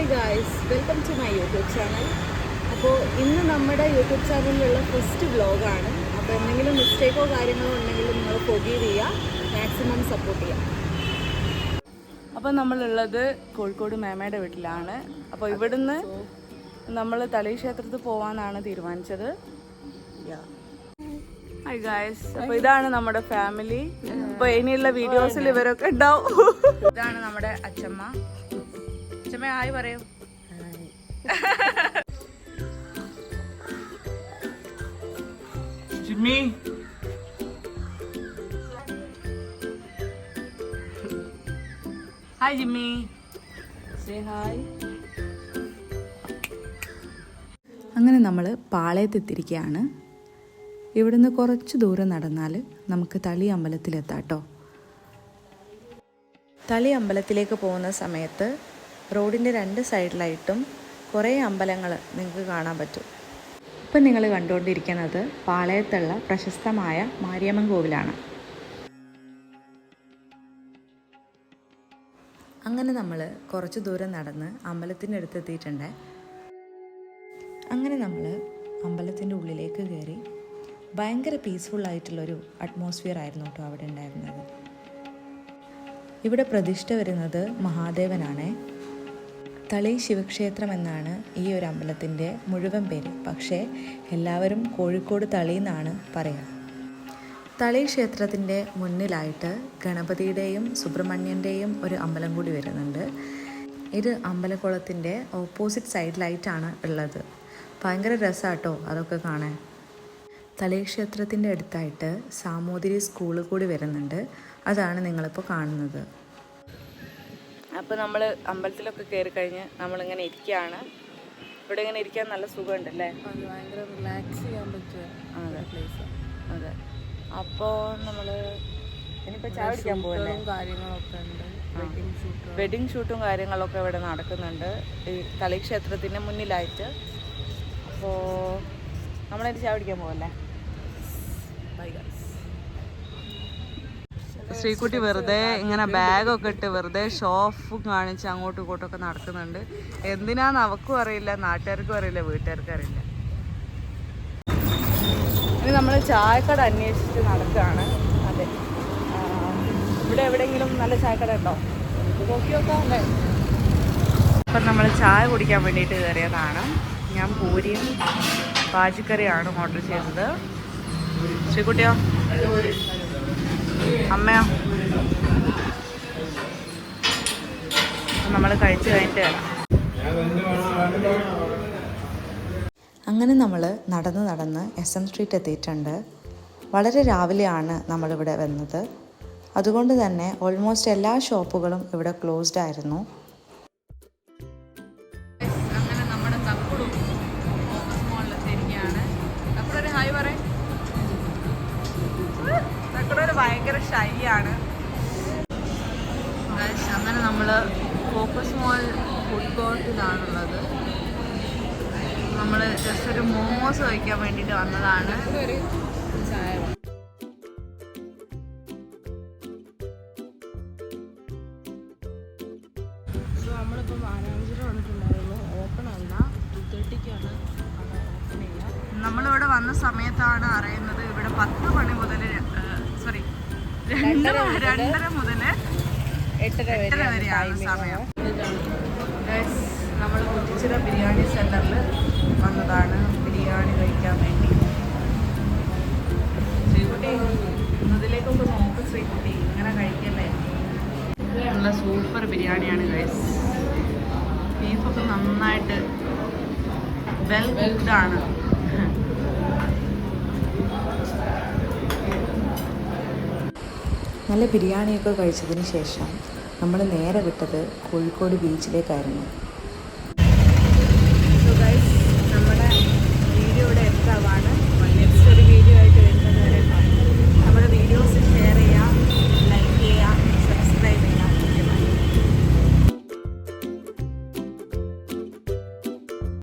Hi guys, welcome to my YouTube channel. അപ്പോൾ ഇന്ന് നമ്മുടെ യൂട്യൂബ് ചാനലിലുള്ള ഫസ്റ്റ് വ്ലോഗാണ്. അപ്പോൾ എന്തെങ്കിലും മിസ്റ്റേക്കോ കാര്യങ്ങളോ ഉണ്ടെങ്കിൽ നിങ്ങൾ ഫോർഗീവ് ചെയ്യുക, മാക്സിമം സപ്പോർട്ട് ചെയ്യുക. അപ്പോൾ നമ്മളുള്ളത് കോഴിക്കോട് മേമയുടെ വീട്ടിലാണ്. അപ്പോൾ ഇവിടുന്ന് നമ്മൾ തളി ക്ഷേത്രത്തിൽ പോകാനാണ് തീരുമാനിച്ചത്. ഹായ് ഗായ്സ്, അപ്പോൾ ഇതാണ് നമ്മുടെ ഫാമിലി. അപ്പോൾ ഇനിയുള്ള വീഡിയോസിൽ ഇവരൊക്കെ ഉണ്ടാവും. ഇതാണ് നമ്മുടെ അച്ഛമ്മ. അച്ഛമ്മ ഹായ് പറയൂ. Jimmy hi Jimmy, say hi. അങ്ങനെ നമ്മൾ പാളയത്തെത്തിരിക്കുകയാണ്. ഇവിടുന്ന് കുറച്ച് ദൂരം നടന്നാൽ നമുക്ക് തളി അമ്പലത്തിലെത്താം കേട്ടോ. തളി അമ്പലത്തിലേക്ക് പോകുന്ന സമയത്ത് റോഡിൻ്റെ രണ്ട് സൈഡിലായിട്ടും കുറേ അമ്പലങ്ങൾ നിങ്ങൾക്ക് കാണാൻ പറ്റും. ഇപ്പം നിങ്ങൾ കണ്ടുകൊണ്ടിരിക്കുന്നത് പാളയത്തുള്ള പ്രശസ്തമായ മാരിയമ്മൻ കോവിലാണ്. അങ്ങനെ നമ്മൾ കുറച്ച് ദൂരം നടന്ന് അമ്പലത്തിൻ്റെ അടുത്തെത്തിയിട്ടുണ്ട്. അങ്ങനെ നമ്മൾ അമ്പലത്തിൻ്റെ ഉള്ളിലേക്ക് കയറി. ഭയങ്കര പീസ്ഫുള്ളായിട്ടുള്ളൊരു അറ്റ്മോസ്ഫിയർ ആയിരുന്നു കേട്ടോ അവിടെ ഉണ്ടായിരുന്നത്. ഇവിടെ പ്രതിഷ്ഠ വരുന്നത് മഹാദേവനാണ്. തളി ശിവക്ഷേത്രം എന്നാണ് ഈ ഒരു അമ്പലത്തിൻ്റെ മുഴുവൻ പേര്. പക്ഷേ എല്ലാവരും കോഴിക്കോട് തളി എന്നാണ് പറയുക. തളി ക്ഷേത്രത്തിൻ്റെ മുന്നിലായിട്ട് ഗണപതിയുടെയും സുബ്രഹ്മണ്യൻ്റെയും ഒരു അമ്പലം കൂടി വരുന്നുണ്ട്. ഇത് അമ്പലക്കുളത്തിൻ്റെ ഓപ്പോസിറ്റ് സൈഡിലായിട്ടാണ് ഉള്ളത്. ഭയങ്കര രസമാട്ടോ അതൊക്കെ കാണാൻ. തളി ക്ഷേത്രത്തിൻ്റെ അടുത്തായിട്ട് സാമൂതിരി സ്കൂള് കൂടി വരുന്നുണ്ട്. അതാണ് നിങ്ങളിപ്പോൾ കാണുന്നത്. അപ്പോൾ നമ്മൾ അമ്പലത്തിലൊക്കെ കയറി കഴിഞ്ഞ് നമ്മളിങ്ങനെ ഇരിക്കുകയാണ്. ഇവിടെ ഇങ്ങനെ ഇരിക്കാൻ നല്ല സുഖമുണ്ടല്ലേ, ഭയങ്കര റിലാക്സ് ചെയ്യാൻ പറ്റുക. അതെ പ്ലേസ്. അതെ. അപ്പോൾ നമ്മൾ ഇനിയിപ്പോൾ ചായ കുടിക്കാൻ പോകല്ലേ. കാര്യങ്ങളൊക്കെ ഉണ്ട്. വെഡിങ് ഷൂട്ടും കാര്യങ്ങളൊക്കെ ഇവിടെ നടക്കുന്നുണ്ട് ഈ തളി ക്ഷേത്രത്തിൻ്റെ മുന്നിലായിട്ട്. അപ്പോൾ നമ്മളതിന് ചായ കുടിക്കാൻ പോകല്ലേ. ശ്രീകുട്ടി വെറുതെ ഇങ്ങനെ ബാഗൊക്കെ ഇട്ട് വെറുതെ ഷോഫും കാണിച്ച് അങ്ങോട്ടും ഇങ്ങോട്ടൊക്കെ നടക്കുന്നുണ്ട്. എന്തിനാന്ന് അവക്കും അറിയില്ല, നാട്ടുകാർക്കും അറിയില്ല, വീട്ടുകാർക്കും അറിയില്ല. ഇനി നമ്മൾ ചായക്കട അന്വേഷിച്ച് നടക്കുകയാണ്. അതെ, ഇവിടെ എവിടെയെങ്കിലും നല്ല ചായക്കട ഉണ്ടോ നോക്കി നോക്കാം അല്ലേ. ഇപ്പം നമ്മൾ ചായ കുടിക്കാൻ വേണ്ടിയിട്ട് കയറിയതാണ്. ഞാൻ പൂരിയും പാജിക്കറിയാണ് ഓർഡർ ചെയ്തത്. ശ്രീകുട്ടിയോ അമ്മയോ? നമ്മൾ കഴിച്ച് കഴിഞ്ഞിട്ട് വരാം. അങ്ങനെ നമ്മൾ നടന്ന് SM സ്ട്രീറ്റ് എത്തിയിട്ടുണ്ട്. വളരെ രാവിലെയാണ് നമ്മളിവിടെ വന്നത്. അതുകൊണ്ട് തന്നെ ഓൾമോസ്റ്റ് എല്ലാ ഷോപ്പുകളും ഇവിടെ ക്ലോസ്ഡ് ആയിരുന്നു. അങ്ങനെ നമ്മുടെ തക്കുടും ഓഫീസ് മോളിലെത്തിയിരിക്കുകയാണ്. തക്കുടൊരു ഹായ് പറയും. തക്കുടൊരു ഭയങ്കര ഷൈ ആണ്. അങ്ങനെ നമ്മൾ ഫോക്കസ് മോൾ ഫുഡ് കോർട്ടിലാണുള്ളത്. നമ്മൾ ജസ്റ്റ് ഒരു മോമോസ് കഴിക്കാൻ വേണ്ടിയിട്ട് വന്നതാണ്. ചായ നമ്മളിപ്പോൾ മാനാഞ്ചിറ വന്നിട്ടുണ്ടായിരുന്നു. ഓപ്പൺ അല്ല, 2:30ക്കാണ് ഓപ്പൺ ചെയ്യുക. നമ്മളിവിടെ വന്ന സമയത്താണ് അറിയുന്നത് ഇവിടെ 10 മണി മുതൽ 2:30 മുതൽ 8:30 വരെയാണ് സമയം. നമ്മൾ കുറ്റിച്ചിറ ബിരിയാണി സെൻ്ററിൽ വന്നതാണ് ബിരിയാണി കഴിക്കാൻ വേണ്ടി. ശ്രീകുട്ടി ഇതിലേക്കൊക്കെ നോക്ക് ശ്രീകുട്ടി, ഇങ്ങനെ കഴിക്കല്ലേ. നല്ല സൂപ്പർ ബിരിയാണിയാണ് ഗൈസ്. ബീഫൊക്കെ നന്നായിട്ട് വെൽ കുക്ക്ഡാണ്. നല്ല ബിരിയാണിയൊക്കെ കഴിച്ചതിന് ശേഷം നമ്മൾ നേരെ വിട്ടത് കോഴിക്കോട് ബീച്ചിലേക്കായിരുന്നു.